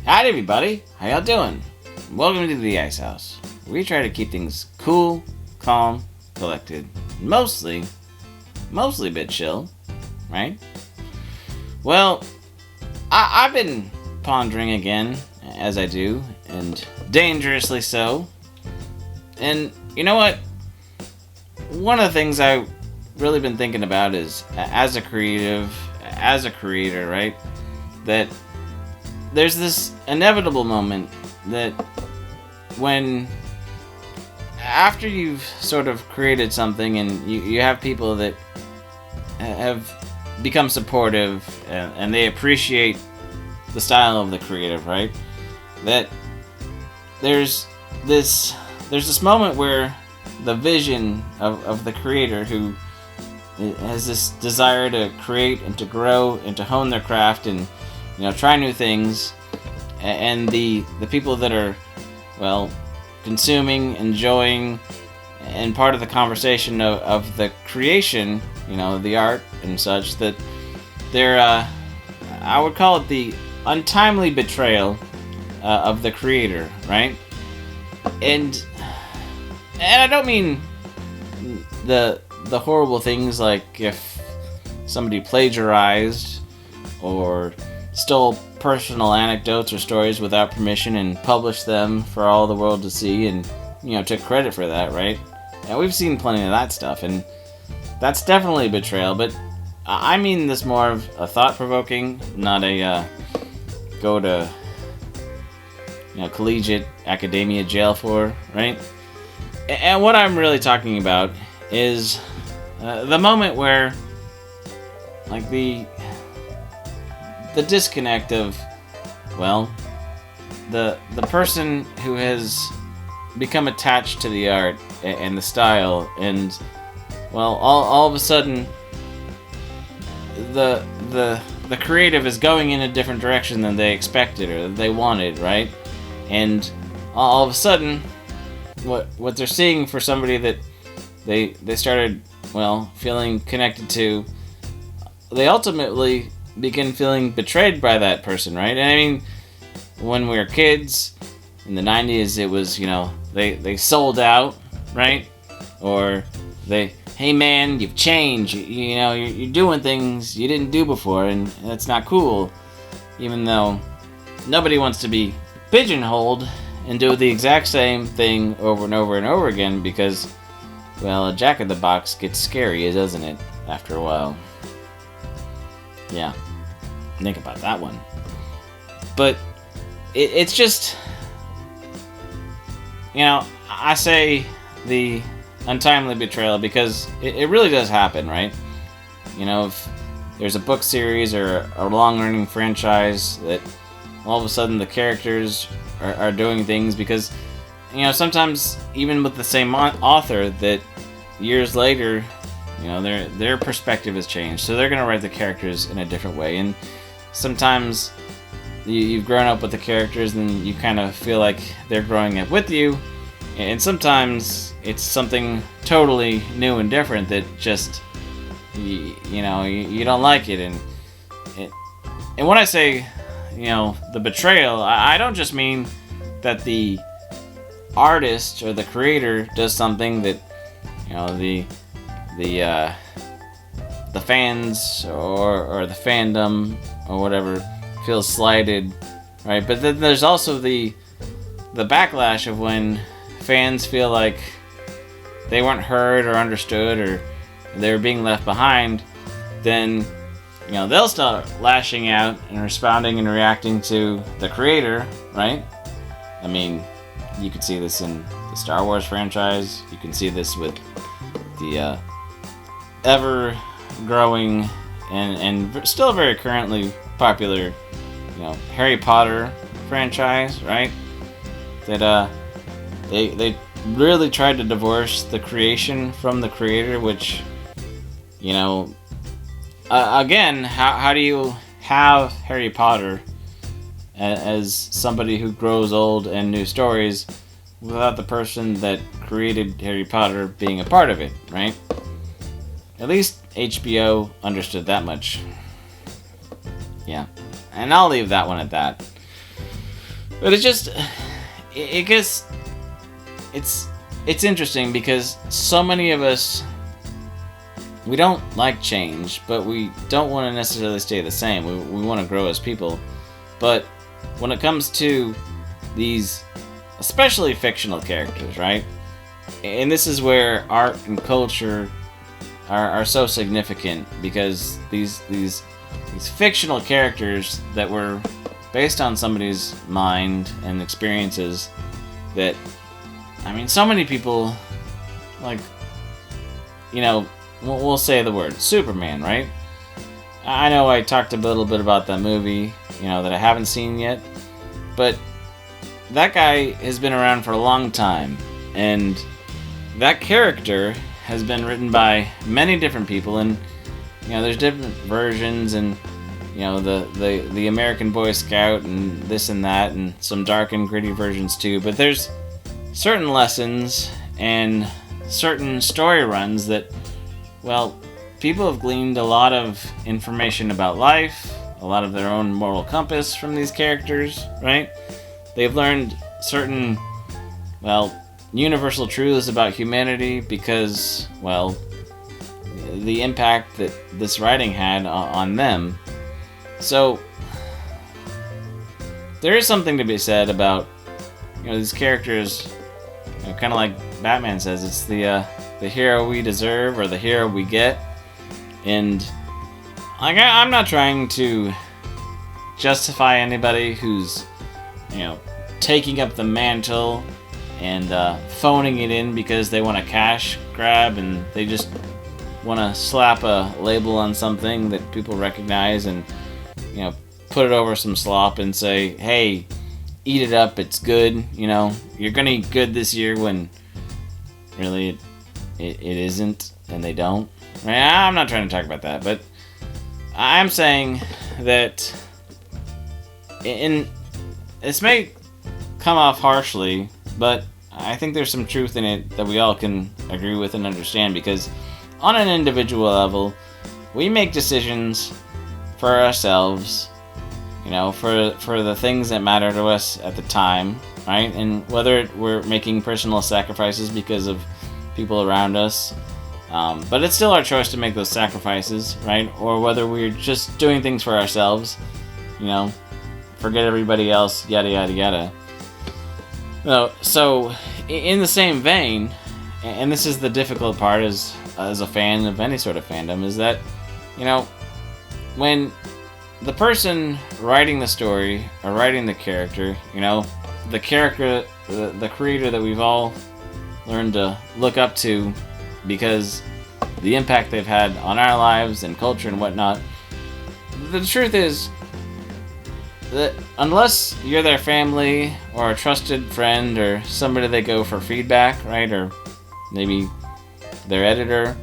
Howdy everybody, how y'all doing? Welcome to the Ice House. We try to keep things cool, calm, collected, mostly a bit chill, right? Well, I've been pondering again, as I do, and dangerously so. And you know what? One of the things I've really been thinking about is, as a creator, right? That there's this inevitable moment that when after you've sort of created something and you have people that have become supportive and they appreciate the style of the creative, right? That there's this moment where the vision of the creator who has this desire to create and to grow and to hone their craft and try new things, and the people that are, well, consuming, enjoying, and part of the conversation of the creation, the art and such, that they're, I would call it the untimely betrayal of the creator, right? And I don't mean the horrible things like if somebody plagiarized or stole personal anecdotes or stories without permission and published them for all the world to see and took credit for that, right? And we've seen plenty of that stuff, and that's definitely betrayal. But I mean this more of a thought-provoking, not a go to collegiate academia jail for, right? And what I'm really talking about is the moment where, like, the disconnect of, well, the person who has become attached to the art and the style, and, well, all of a sudden the creative is going in a different direction than they expected or that they wanted, right? And all of a sudden what they're seeing for somebody that they started, well, feeling connected to, they ultimately begin feeling betrayed by that person, right? And I mean, when we were kids in the 90s, it was, they sold out, right? Or hey man, you've changed, you're doing things you didn't do before, and that's not cool. Even though nobody wants to be pigeonholed and do the exact same thing over and over and over again, because, well, a jack-in-the-box gets scary, doesn't it, after a while? Yeah, think about that one. But it's just, I say the untimely betrayal because it really does happen, right? If there's a book series or a long-running franchise that all of a sudden the characters are doing things because, sometimes even with the same author, that years later, their perspective has changed, so they're going to write the characters in a different way. And sometimes you've grown up with the characters and you kind of feel like they're growing up with you, and sometimes it's something totally new and different that just you don't like it. And when I say the betrayal, I don't just mean that the artist or the creator does something that the fans or the fandom or whatever feels slighted, right? But then there's also the backlash of when fans feel like they weren't heard or understood or they were being left behind. Then they'll start lashing out and responding and reacting to the creator, right? I mean, you could see this in the Star Wars franchise. You can see this with the ever-growing and still very currently popular, Harry Potter franchise, right? That they really tried to divorce the creation from the creator, which, again, how do you have Harry Potter as somebody who grows old and new stories without the person that created Harry Potter being a part of it, right? At least HBO understood that much. Yeah. And I'll leave that one at that. But it gets, it's interesting because so many of us, we don't like change, but we don't want to necessarily stay the same. We want to grow as people. But when it comes to these, especially fictional characters, right? And this is where art and culture are so significant, because these fictional characters that were based on somebody's mind and experiences that, I mean, so many people, like, you know, we'll say the word Superman, right? I know I talked a little bit about that movie, you know, that I haven't seen yet, but that guy has been around for a long time, and that character has been written by many different people, and, you know, there's different versions, and, you know, the American Boy Scout and this and that, and some dark and gritty versions too, but there's certain lessons and certain story runs that, well, people have gleaned a lot of information about life, a lot of their own moral compass from these characters, right? They've learned certain, well, universal truths about humanity because, well, the impact that this writing had on them. So, there is something to be said about, you know, these characters, you know, kind of like Batman says, it's the hero we deserve or the hero we get. And like, I'm not trying to justify anybody who's, you know, taking up the mantle and phoning it in because they want a cash grab and they just want to slap a label on something that people recognize and, you know, put it over some slop and say, hey, eat it up, it's good, you know, you're gonna eat good this year, when really it isn't, and they don't. Right? I'm not trying to talk about that, but I'm saying that this may come off harshly, but I think there's some truth in it that we all can agree with and understand, because on an individual level, we make decisions for ourselves, you know, for the things that matter to us at the time, right? And whether we're making personal sacrifices because of people around us, but it's still our choice to make those sacrifices, right? Or whether we're just doing things for ourselves, you know, forget everybody else, yada yada yada. No, so in the same vein, and this is the difficult part as a fan of any sort of fandom, is that, you know, when the person writing the story or writing the character, you know, the character, the creator that we've all learned to look up to because the impact they've had on our lives and culture and whatnot, the truth is that unless you're their family or a trusted friend or somebody they go for feedback, right, or maybe their editor,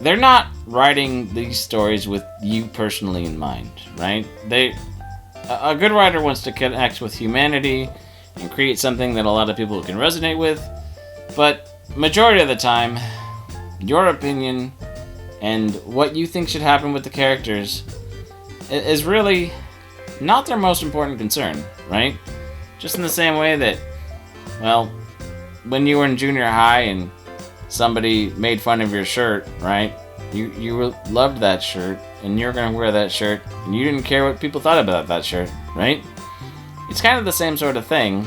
they're not writing these stories with you personally in mind, right? A good writer wants to connect with humanity and create something that a lot of people can resonate with, but majority of the time, your opinion and what you think should happen with the characters is really not their most important concern, right? Just in the same way that, well, when you were in junior high and somebody made fun of your shirt, right? You loved that shirt, and you're going to wear that shirt, and you didn't care what people thought about that shirt, right? It's kind of the same sort of thing,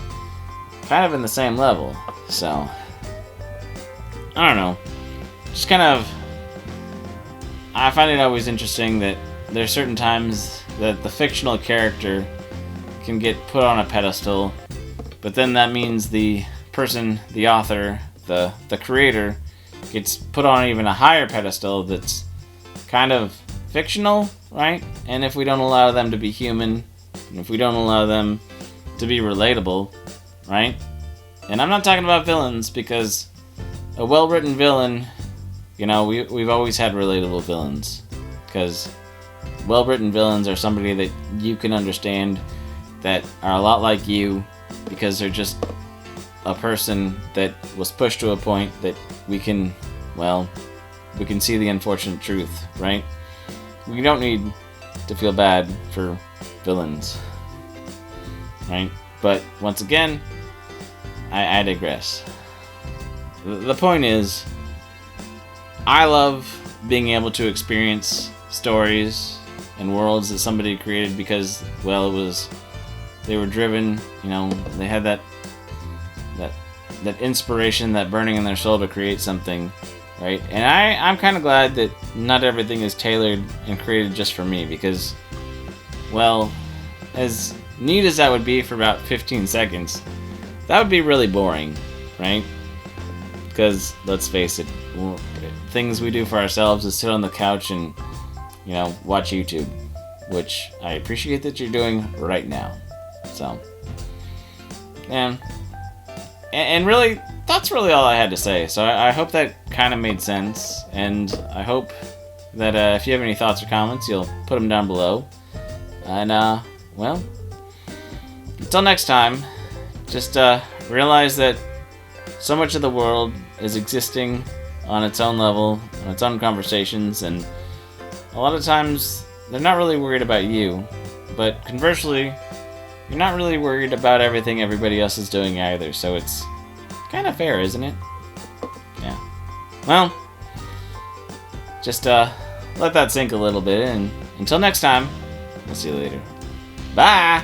kind of in the same level, so I don't know. Just kind of, I find it always interesting that there's certain times that the fictional character can get put on a pedestal, but then that means the person, the author, the creator, gets put on even a higher pedestal that's kind of fictional, right? And if we don't allow them to be human, and if we don't allow them to be relatable, right? And I'm not talking about villains, because a well-written villain, you know, we've always had relatable villains, because well-written villains are somebody that you can understand, that are a lot like you, because they're just a person that was pushed to a point that we can see the unfortunate truth, right? We don't need to feel bad for villains, right? But once again, I digress. The point is, I love being able to experience stories and worlds that somebody created because, well, they were driven, they had that inspiration, that burning in their soul to create something, right? And I'm kind of glad that not everything is tailored and created just for me because, well, as neat as that would be for about 15 seconds, that would be really boring, right? Because, let's face it, things we do for ourselves is sit on the couch and, watch YouTube, which I appreciate that you're doing right now. So, and really, that's really all I had to say. So I hope that kind of made sense, and I hope that if you have any thoughts or comments, you'll put them down below. And, well, until next time, just realize that so much of the world is existing on its own level, on its own conversations, and a lot of times they're not really worried about you, but conversely, you're not really worried about everything everybody else is doing either, so it's kind of fair, isn't it? Yeah. Well, just let that sink a little bit, and until next time, I'll see you later. Bye!